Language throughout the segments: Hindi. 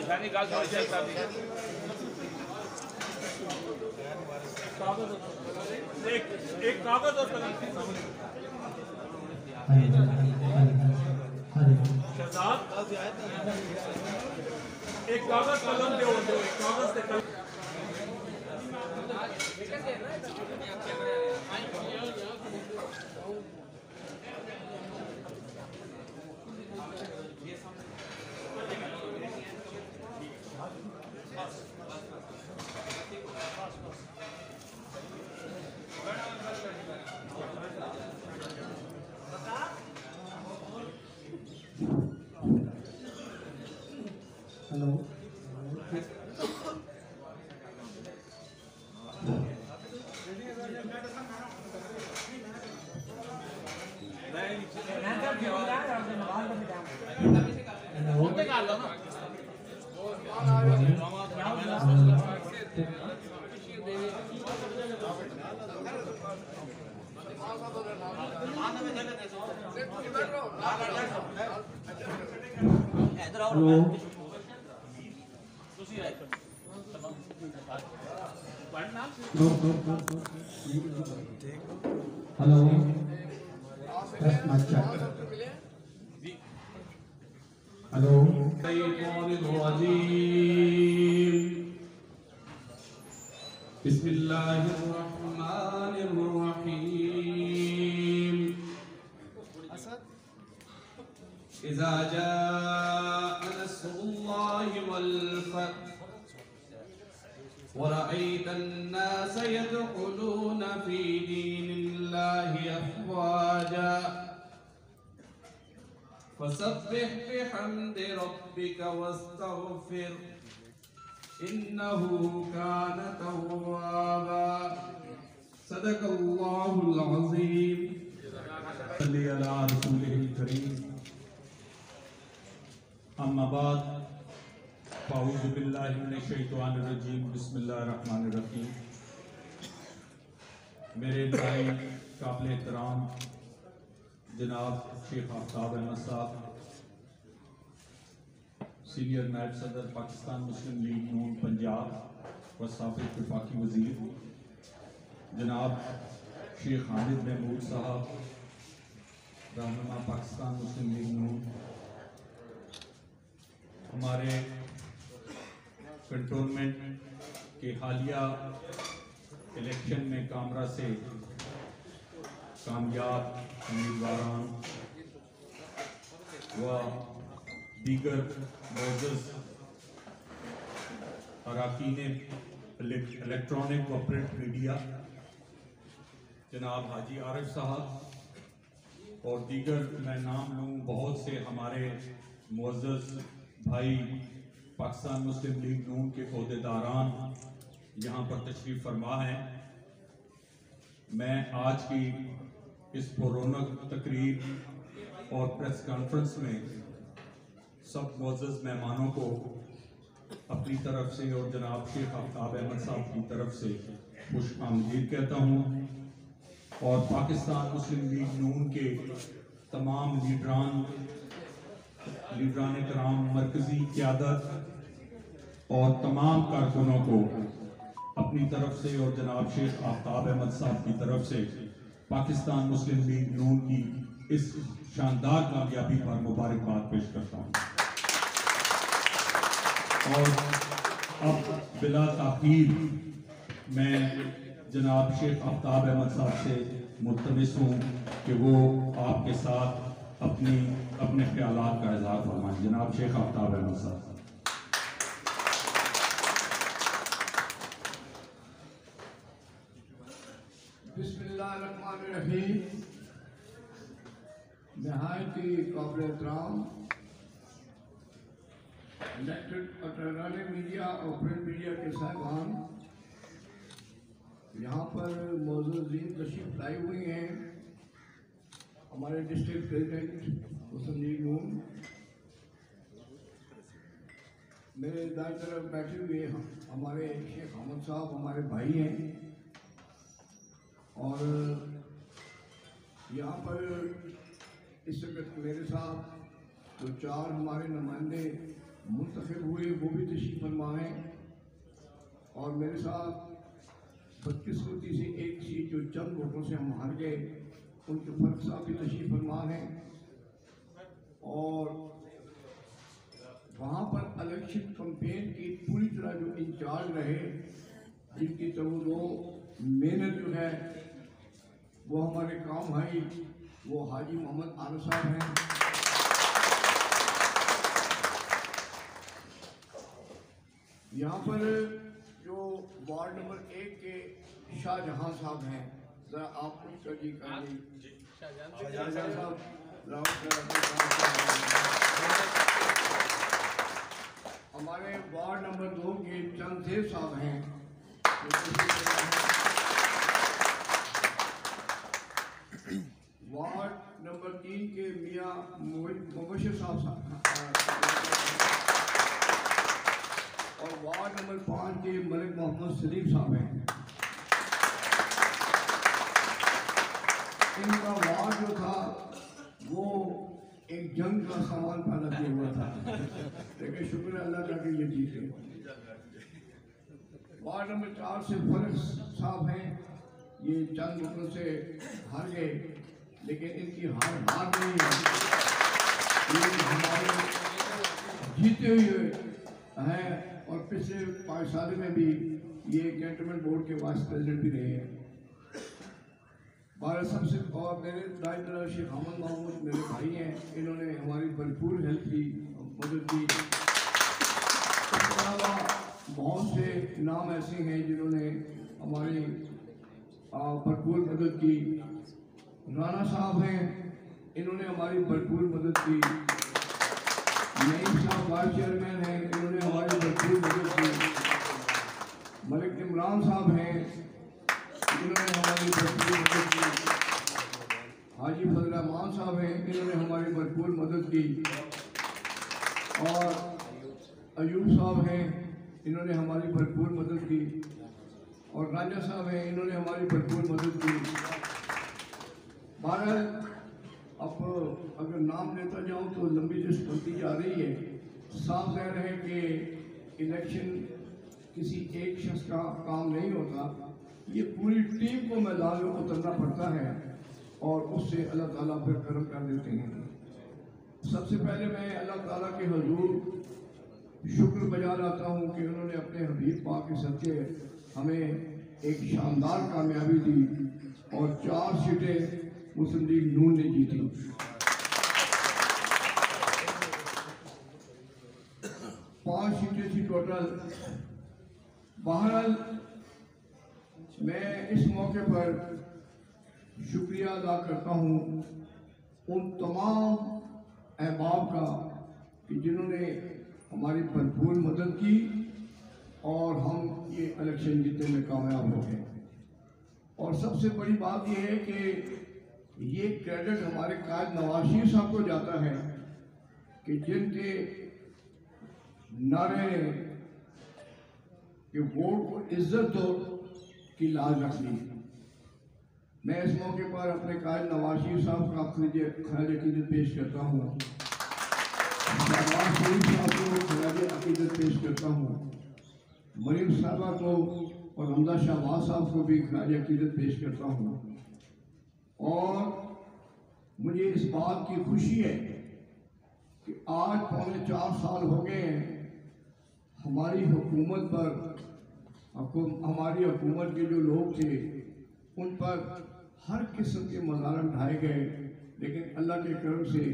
शानी गाल थोड़ी सी एक कागज और कलम शहजाद एक कागज कलम दो एक कागज से कलम हेलो हेलो हेलो बिस्मिल्लाहिर्रहमानिर्रहीम इज़ा जाअ नस्रुल्लाहि वल फतह वरअयत अन्नास यदखुलून फी दीनिल्लाहि अफ़वाजा फसब्बिह बिहम्दि रब्बिका वस्तगफिर इन्नहु कान तव्वाबा सदक़ल्लाहुल अज़ीम सल्ली अला रसूलिहिल करीम अम्मा बाद फ़अऊज़ु बिल्लाहि मिनश शैतानिर रजीम बिस्मिल्लाहिर रहमानिर रहीम। मेरे भाई काबिल एहतराम जनाब शेख आफ्ताब अहमद साहब, सीनियर नायब सदर पाकिस्तान मुस्लिम लीग नून पंजाब व साबिक़ वफाकी वज़ीर जनाब शेख हामिद महमूद साहब, रहनुमा पाकिस्तान मुस्लिम लीग नून, हमारे कंटोनमेंट के हालिया इलेक्शन में कामरा से कामयाब उम्मीदवारान व दीगर मोअज़्ज़ज़ अरकान इलेक्ट्रॉनिक व प्रिंट मीडिया जनाब हाजी आरिफ साहब और दीगर मैं नाम लूँ बहुत से हमारे मुअज़्ज़ज़ भाई पाकिस्तान मुस्लिम लीग नून के ओहदेदारान यहाँ पर तशरीफ़ फरमा हैं। मैं आज की इस पुररौनक तकरीर और प्रेस कॉन्फ्रेंस में सब मुअज़्ज़ज़ मेहमानों को अपनी तरफ से और जनाब शेख आफ्ताब अहमद साहब की तरफ से खुश आमदीद कहता हूँ और पाकिस्तान मुस्लिम लीग नून के तमाम लीडरान कराम, मरकज़ी क़यादत और तमाम कारकुनों को अपनी तरफ से और जनाब शेख आफ्ताब अहमद साहब की तरफ से पाकिस्तान मुस्लिम लीग नून की इस शानदार कामयाबी पर मुबारकबाद पेश करता हूँ। और अब बिला ताख़ीर मैं जनाब शेख आफ्ताब अहमद साहब से मुल्तमिस हूँ कि वो आपके साथ अपने ख्यालात का इजहार फरमाएं। जनाब शेख आफ्ताब अहमद साहब। बिस्मिल्लाहिर्रहमानिर्रहीम। नहायती काबिल एहतराम इलेक्टेड इलेक्ट्रॉनिक मीडिया और प्रिंट मीडिया के साहिबान, यहाँ पर मौजूदीन तशरीफ लाई हुई हैं हमारे डिस्ट्रिक्ट प्रेसिडेंट मुस्लिम लीग नून, मेरे दाएं तरफ बैठे हुए हमारे शेख अहमद साहब हमारे भाई हैं, और यहाँ पर इस वक्त मेरे साथ जो 4 हमारे नुमाइंदे मुंतखब हुए वो भी तशरीफ फरमा हैं, और मेरे साथ बदकिस्मती से एक सीट जो चंद वोटों से हम हार गए उनके फर्क साहब भी तशरीफ फरमा हैं, और वहाँ पर इलेक्शन कैंपेन की पूरी तरह जो इंचार्ज रहे, जिनकी तवज्जो मेहनत जो है वो हमारे काम भाई वो हाजी मोहम्मद आरिफ साहब हैं। यहाँ पर जो वार्ड नंबर 1 के शाहजहां साहब हैं, जरा आप कुछ तर्जी कर दी। शाहजहां साहब हमारे वार्ड नंबर 2 के चंदेव साहब हैं। वार्ड नंबर 3 के मियाँ मुबशर साहब और वार्ड नंबर 5 के मलिक मोहम्मद सलीम साहब हैं। इनका वार्ड जो था वो एक जंग का सामान पैदा किया हुआ था, लेकिन शुक्र अल्लाह का कि ये जीते। वार्ड नंबर 4 से फर्ज साहब हैं, ये चंद वोटों से हार गए, लेकिन इनकी हार नहीं है, ये हमारे जीते हुए हैं, और पिछले 5 साल में भी ये कैंटनमेंट बोर्ड के वाइस प्रेसिडेंट भी रहे हैं। भारत सबसे और मेरे दाएं तरफ शेख अहमद महमूद मेरे भाई हैं, इन्होंने हमारी भरपूर हेल्प की, मदद की। इसके अलावा बहुत से नाम ऐसे हैं जिन्होंने हमारी भरपूर मदद की। राणा साहब हैं, इन्होंने हमारी भरपूर मदद की। नईम साहब वाइस चेयरमैन हैं, इन्होंने हमारी भरपूर मदद की। मलिक इमरान साहब हैं, इन्होंने हमारी भरपूर मदद की। हाजी फजल रहमान साहब हैं, इन्होंने हमारी भरपूर मदद की। और अयूब साहब हैं, इन्होंने हमारी भरपूर मदद की। और राजा साहब हैं, इन्होंने हमारी भरपूर मदद की। बहरहाल अब अगर नाम लेता जाऊं तो लंबी लिस्ट बनती जा रही है। साफ ज़ाहिर है कि इलेक्शन किसी एक शख्स का काम नहीं होता, ये पूरी टीम को मैदान में उतरना पड़ता है, और उससे अल्लाह ताला फिर करम कर देते हैं। सबसे पहले मैं अल्लाह ताला के हुजूर शुक्र बजा लाता हूँ कि उन्होंने अपने हबीब पाक के सदके हमें एक शानदार कामयाबी दी, और 4 सीटें मुस्लिम लीग नून ने जीती। 5 सीटें थी टोटल। बहरहाल मैं इस मौके पर शुक्रिया अदा करता हूँ उन तमाम अहबाब का कि जिन्होंने हमारी भरपूर मदद की, और हम ये इलेक्शन जीतने में कामयाब हो गए। और सबसे बड़ी बात यह है कि ये क्रेडिट हमारे कायद नवाज शरीफ साहब को जाता है कि जिनके नारे कि वोट को इज्जत दो की लाज रख ली। मैं इस मौके पर अपने कायद नवाज शरीफ साहब का खराज अकीदत पेश करता हूँ, नवाज शरीफ साहब को खराज अकीदत पेश करता हूँ, मरीम साहबा को और हमदा शहबाज साहब को भी खराज अकीदत पेश करता हूँ। और मुझे इस बात की खुशी है कि आज 4.25 साल हो गए हैं हमारी हुकूमत पर, हमारी हुकूमत के जो लोग थे उन पर हर किस्म के मज़ालिम ढाए गए, लेकिन अल्लाह के करम से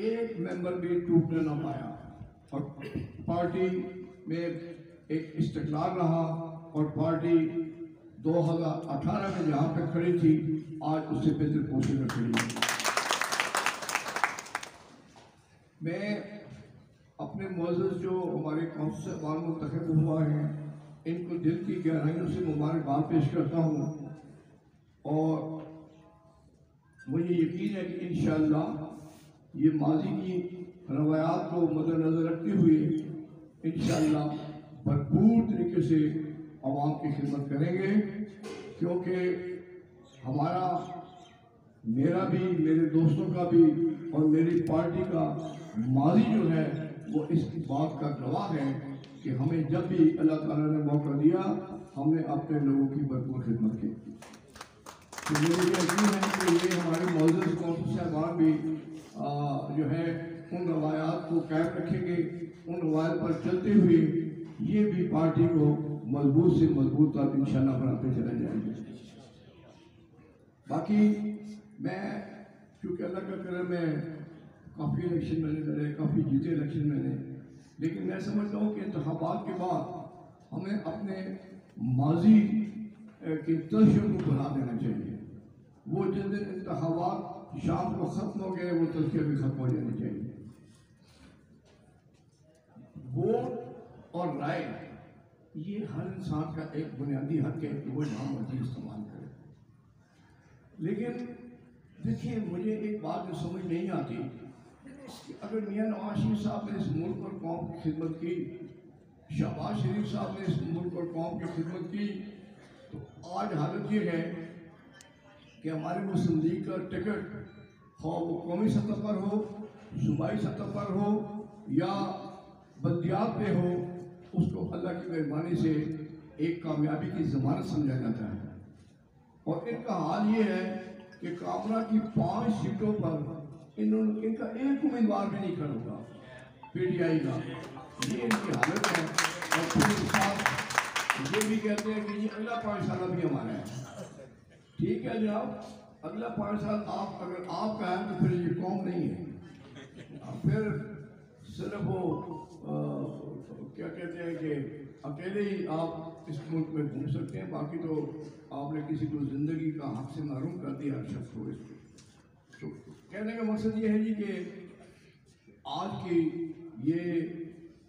एक मेंबर भी टूटने ना पाया और पार्टी में एक इस्तिक़लाल रहा और पार्टी 2018 में जहाँ पे खड़ी थी आज उससे बेहतर पोजीशन में खड़ी है। मैं अपने मुअज़्ज़ज़ जो हमारे कौंसिल साहबान मुंतखब हुआ है इनको दिल की गहराइयों से मुबारकबाद पेश करता हूँ और मुझे यकीन है कि इंशाअल्लाह ये माजी की रवायात को मद्देनज़र रखते हुए इंशाअल्लाह भरपूर तरीके से आवाम की खिदमत करेंगे, क्योंकि हमारा मेरा भी मेरे दोस्तों का भी और मेरी पार्टी का माजी जो है वो इस बात का गवाह है कि हमें जब भी अल्लाह ताला ने मौका दिया हमने अपने लोगों की भरपूर खिदमत की। तो मुझे यकीन है कि ये हमारे मुअज़्ज़ज़ कौंसिल साहबान भी जो है उन रवायात को कायम रखेंगे, उन रवायात पर चलते हुए ये भी पार्टी को मजबूत से मजबूत तक इंशाअल्लाह बनाते चले जाएंगे। बाकी मैं क्योंकि अल्लाह का करम है काफ़ी इलेक्शन मैंने लड़े, काफ़ी जीते इलेक्शन मैंने, लेकिन मैं समझता हूँ कि इंतखाबात के बाद हमें अपने माजी की तलखियों को भुला देना चाहिए। वो जिस दिन इंतखाबात शाम को ख़त्म हो गए वो तलखियाँ भी ख़त्म हो जानी चाहिए। वोट और राय ये हर इंसान का एक बुनियादी हक है कि वो जहाँ मर्जी इस्तेमाल करे। लेकिन देखिए मुझे एक बात जो समझ नहीं आती कि अगर मियां नवाज शरीफ साहब ने इस मुल्क और कौम की खिदमत की, शहबाज शरीफ साहब ने इस मुल्क और कौम की खिदमत की, तो आज हालत ये है कि हमारे मुस्लिम लीग का टिकट हो वो कौमी सतह पर हो, सूबाई सतह पर हो या बल्दियात पे हो, उसको अल्लाह की मेहरबानी से एक कामयाबी की ज़मानत समझा जाता है। और इनका हाल ये है कि कामरा की 5 सीटों पर इनका एक उम्मीदवार भी नहीं खड़ा होगा PTI का, ये इनकी हालत है। और फिर साथ ये भी कहते हैं कि ये अगला 5 साल भी हमारा है। ठीक है जनाब, अगला 5 साल आप अगर आपका है तो फिर ये कौम नहीं है। फिर सिर्फ वो क्या कहते हैं कि अकेले ही आप इस मुल्क में घूम सकते हैं, बाकी तो आपने किसी को ज़िंदगी का हक से महरूम कर दिया हर शख्स को। तो कहने का मकसद ये है जी कि आज की ये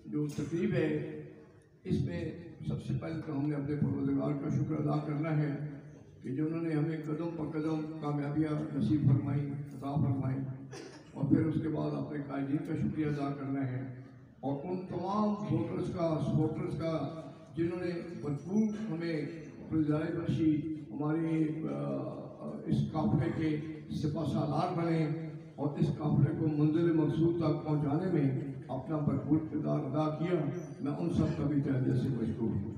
जो तकरीब है इसमें सबसे पहले तो हमने अपने परवरदिगार का शुक्र अदा करना है कि जो उन्होंने हमें कदम पर कदम कामयाबियाँ नसीब फरमाई, अता फरमाई, और फिर उसके बाद अपने कायदीन का शुक्रिया अदा करना है और उन तमाम वोटर्स का सपोर्टर्स का जिन्होंने भरपूर हमें गुजारिश बख्शी, हमारे इस काफिले के सिपहसालार बने और इस काफिले को मंजिल मकसूद तक पहुंचाने में अपना भरपूर किरदार अदा किया। मैं उन सब का भी तहे दिल से मशकूर हूँ।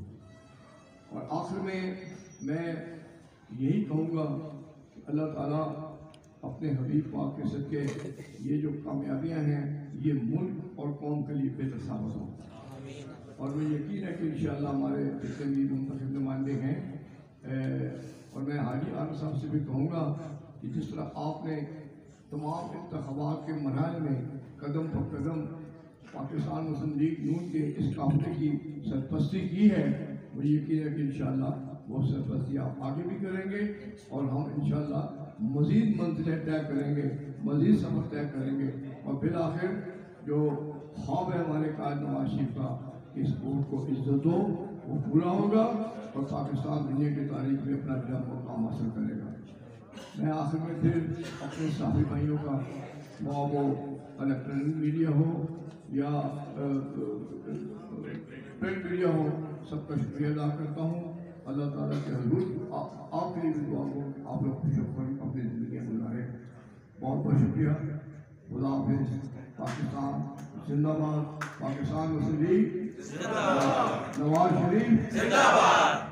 और आखिर में मैं यही कहूँगा कि अल्लाह ताला अपने हबीब पाक के सदके ये जो कामयाबियाँ हैं ये मुल्क और कौम के लिए बेहतर साबित हों। और मुझे यकीन है कि इंशाअल्लाह हमारे जितने भी मुंतखब नुमाइंदे हैं और मैं हाजी आलम साहब से भी कहूँगा कि जिस तरह आपने तमाम इंतखाबात के मरहल में कदम पर कदम पाकिस्तान मुस्लिम लीग नून के इस काफिले की सरपरस्ती की है, मुझे यकीन है कि इंशाअल्लाह वो सरपरस्ती आप आगे भी करेंगे और हम इंशाअल्लाह मज़ीद मंजिलें तय करेंगे, मज़ीद सफ़र तय करेंगे और फिर आखिर जो ख्वाब है हमारे कायद नवाज शरीफ का इस वोट को इज्जत दो वो पूरा होगा और पाकिस्तान दुनिया की तारीख में अपना बड़ा मुकाम हासिल करेगा। मैं आखिर में फिर अपने साथी भाइयों का वो इलेक्ट्रॉनिक मीडिया हो या प्रिंट मीडिया हो सबका शुक्रिया अदा करता हूँ। अल्लाह ताला के हुजूर आपके लिए भी दुआ को आप लोग खुश होकर अपनी ज़िंदगी गुजारें। बहुत बहुत शुक्रिया। खुदा हाफिज़। पाकिस्तान जिंदाबाद। पाकिस्तान मुस्लिम लीग जिंदाबाद। नवाज शरीफ जिंदाबाद।